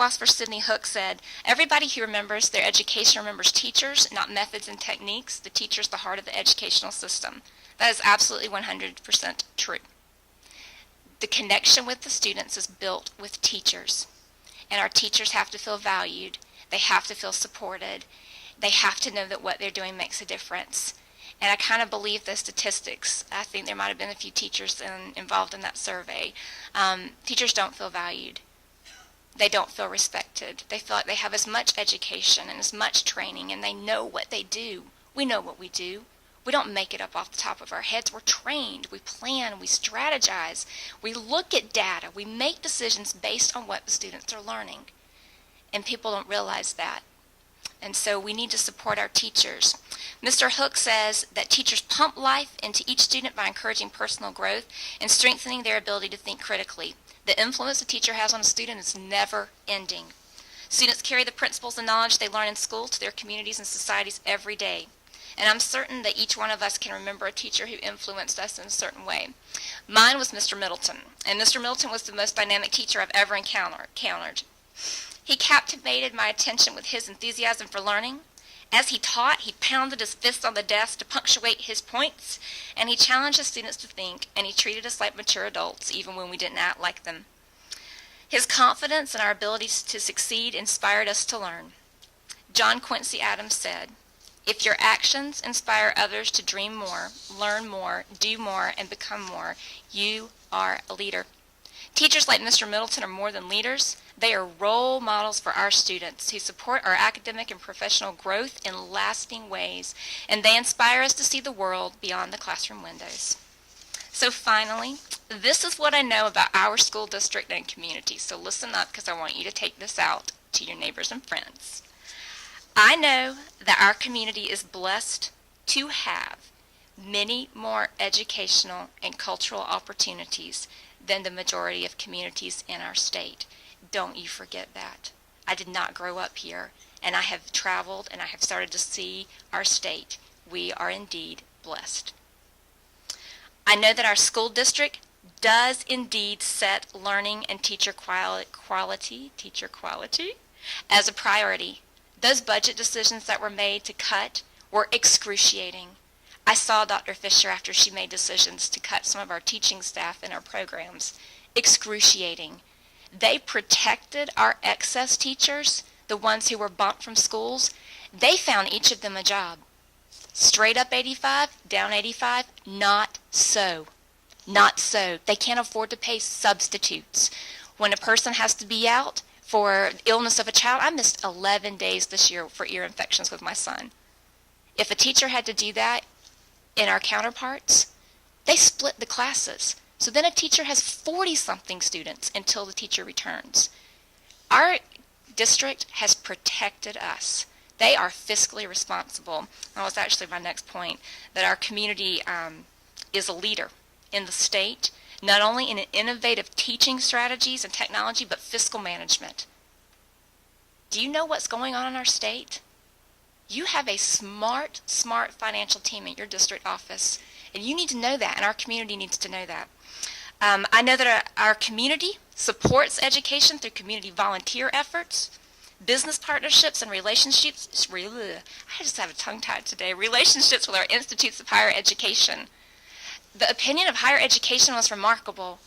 philosopher Sidney Hook said, "Everybody who remembers their education remembers teachers, not methods and techniques. The teacher is the heart of the educational system." That is absolutely 100% true. The connection with the students is built with teachers, and our teachers have to feel valued. They have to feel supported. They have to know that what they're doing makes a difference. And I kind of believe the statistics. I think there might have been a few teachers involved in that survey. Teachers don't feel valued. They don't feel respected. They feel like they have as much education and as much training, and they know what they do. We know what we do. We don't make it up off the top of our heads. We're trained. We plan. We strategize. We look at data. We make decisions based on what the students are learning. And people don't realize that. And so we need to support our teachers. Mr. Hook says that teachers pump life into each student by encouraging personal growth and strengthening their ability to think critically. The influence a teacher has on a student is never ending. Students carry the principles and knowledge they learn in school to their communities and societies every day. And I'm certain that each one of us can remember a teacher who influenced us in a certain way. Mine was Mr. Middleton, and Mr. Middleton was the most dynamic teacher I've ever encountered. He captivated my attention with his enthusiasm for learning. As he taught, he pounded his fist on the desk to punctuate his points, and he challenged his students to think, and he treated us like mature adults, even when we didn't act like them. His confidence in our abilities to succeed inspired us to learn. John Quincy Adams said, "If your actions inspire others to dream more, learn more, do more, and become more, you are a leader." Teachers like Mr. Middleton are more than leaders. They are role models for our students who support our academic and professional growth in lasting ways, and they inspire us to see the world beyond the classroom windows. So finally, this is what I know about our school district and community. So listen up, because I want you to take this out to your neighbors and friends. I know that our community is blessed to have many more educational and cultural opportunities than the majority of communities in our state. Don't you forget that. I did not grow up here, and I have traveled and I have started to see our state. We are indeed blessed. I know that our school district does indeed set learning and teacher quality as a priority. Those budget decisions that were made to cut were excruciating. I saw Dr. Fisher after she made decisions to cut some of our teaching staff in our programs. Excruciating. They protected our excess teachers, the ones who were bumped from schools. They found each of them a job. Straight up 85, down 85, not so. Not so. They can't afford to pay substitutes. When a person has to be out for illness of a child, I missed 11 days this year for ear infections with my son. If a teacher had to do that in our counterparts, they split the classes. So then a teacher has 40-something students until the teacher returns. Our district has protected us. They are fiscally responsible. That was actually my next point, that our community is a leader in the state, not only in innovative teaching strategies and technology, but fiscal management. Do you know what's going on in our state? You have a smart financial team at your district office, and you need to know that, and our community needs to know that. I know that our community supports education through community volunteer efforts, business partnerships, and relationships. I just have a tongue tied today. Relationships with our institutes of higher education. The opinion of higher education was remarkable.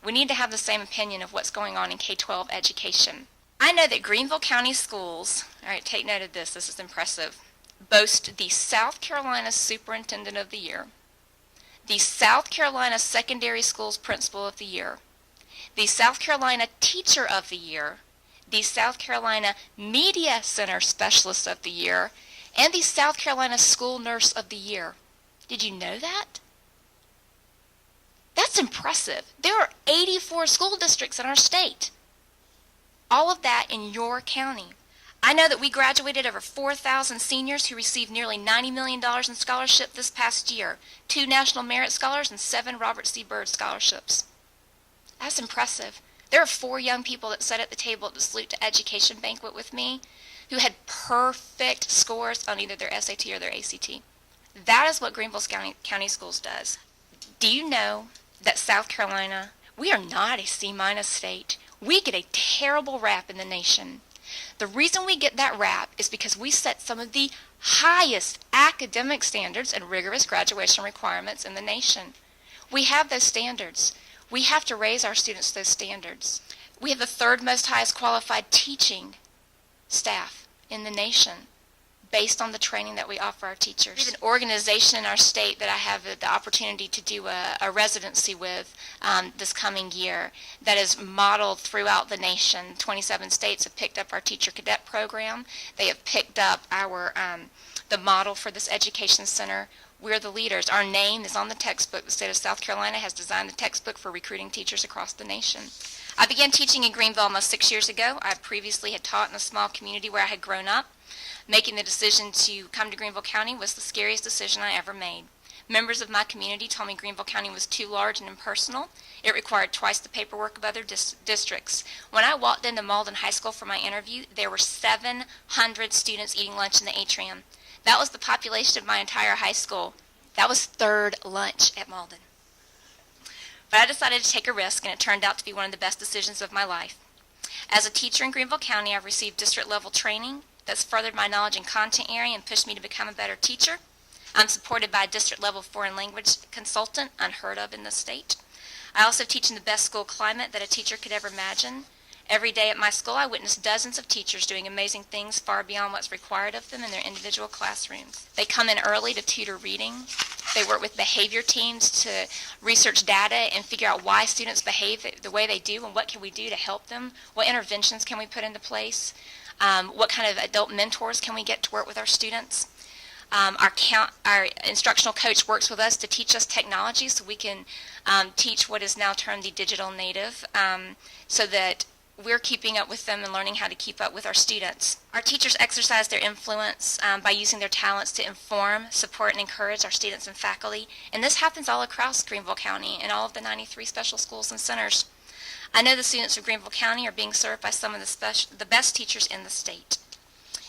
We need to have the same opinion of what's going on in K-12 education. I know that Greenville County Schools, all right, take note of this, this is impressive, boast the South Carolina Superintendent of the Year, the South Carolina Secondary Schools Principal of the Year, the South Carolina Teacher of the Year, the South Carolina Media Center Specialist of the Year, and the South Carolina School Nurse of the Year. Did you know that? That's impressive. There are 84 school districts in our state. All of that in your county. I know that we graduated over 4,000 seniors who received nearly $90 million in scholarship this past year, 2 National Merit Scholars and 7 Robert C. Byrd scholarships. That's impressive. There are 4 young people that sat at the table at the Salute to Education banquet with me who had perfect scores on either their SAT or their ACT. That is what Greenville County Schools does. Do you know that South Carolina, we are not a C- state. We get a terrible rap in the nation. The reason we get that rap is because we set some of the highest academic standards and rigorous graduation requirements in the nation. We have those standards. We have to raise our students to those standards. We have the third most highest qualified teaching staff in the nation based on the training that we offer our teachers. We have an organization in our state that I have the opportunity to do a residency with this coming year that is modeled throughout the nation. 27 states have picked up our teacher cadet program. They have picked up our the model for this education center. We're the leaders. Our name is on the textbook. The state of South Carolina has designed the textbook for recruiting teachers across the nation. I began teaching in Greenville almost 6 years ago. I previously had taught in a small community where I had grown up. Making the decision to come to Greenville County was the scariest decision I ever made. Members of my community told me Greenville County was too large and impersonal. It required twice the paperwork of other districts. When I walked into Malden High School for my interview, there were 700 students eating lunch in the atrium. That was the population of my entire high school. That was third lunch at Malden. But I decided to take a risk, and it turned out to be one of the best decisions of my life. As a teacher in Greenville County, I've received district-level training that's furthered my knowledge in content area and pushed me to become a better teacher. I'm supported by a district-level foreign language consultant, unheard of in the state. I also teach in the best school climate that a teacher could ever imagine. Every day at my school, I witness dozens of teachers doing amazing things far beyond what's required of them in their individual classrooms. They come in early to tutor reading. They work with behavior teams to research data and figure out why students behave the way they do and what can we do to help them. What interventions can we put into place? What kind of adult mentors can we get to work with our students? Our instructional coach works with us to teach us technology so we can teach what is now termed the digital native so that we're keeping up with them and learning how to keep up with our students. Our teachers exercise their influence by using their talents to inform, support, and encourage our students and faculty. And this happens all across Greenville County and all of the 93 special schools and centers. I know the students of Greenville County are being served by some of the best teachers in the state.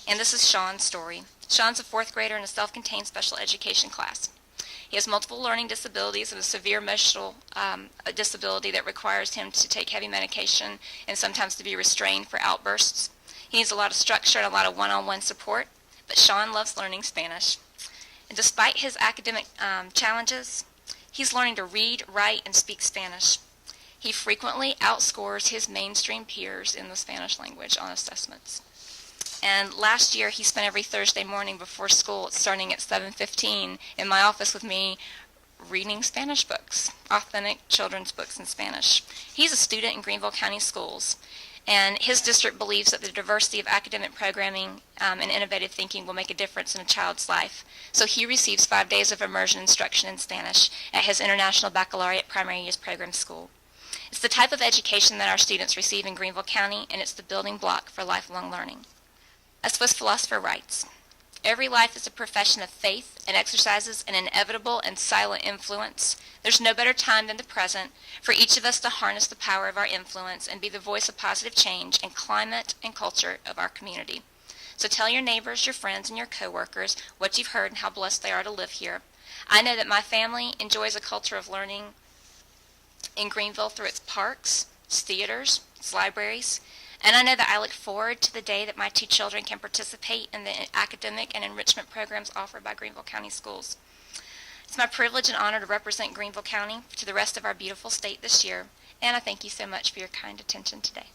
And this is Sean's story. Sean's a fourth grader in a self-contained special education class. He has multiple learning disabilities and a severe emotional disability that requires him to take heavy medication and sometimes to be restrained for outbursts. He needs a lot of structure and a lot of one-on-one support, but Sean loves learning Spanish. And despite his academic challenges, he's learning to read, write, and speak Spanish. He frequently outscores his mainstream peers in the Spanish language on assessments. And last year, he spent every Thursday morning before school, starting at 7:15, in my office with me, reading Spanish books, authentic children's books in Spanish. He's a student in Greenville County Schools, and his district believes that the diversity of academic programming and innovative thinking will make a difference in a child's life. So he receives 5 days of immersion instruction in Spanish at his International Baccalaureate Primary Years Program School. It's the type of education that our students receive in Greenville County, and it's the building block for lifelong learning. A Swiss philosopher writes, "Every life is a profession of faith and exercises an inevitable and silent influence. There's no better time than the present for each of us to harness the power of our influence and be the voice of positive change in climate and culture of our community. So tell your neighbors, your friends, and your coworkers what you've heard and how blessed they are to live here. I know that my family enjoys a culture of learning in Greenville through its parks, its theaters, its libraries, and I know that I look forward to the day that my 2 children can participate in the academic and enrichment programs offered by Greenville County Schools. It's my privilege and honor to represent Greenville County to the rest of our beautiful state this year, and I thank you so much for your kind attention today."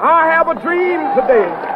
I have a dream today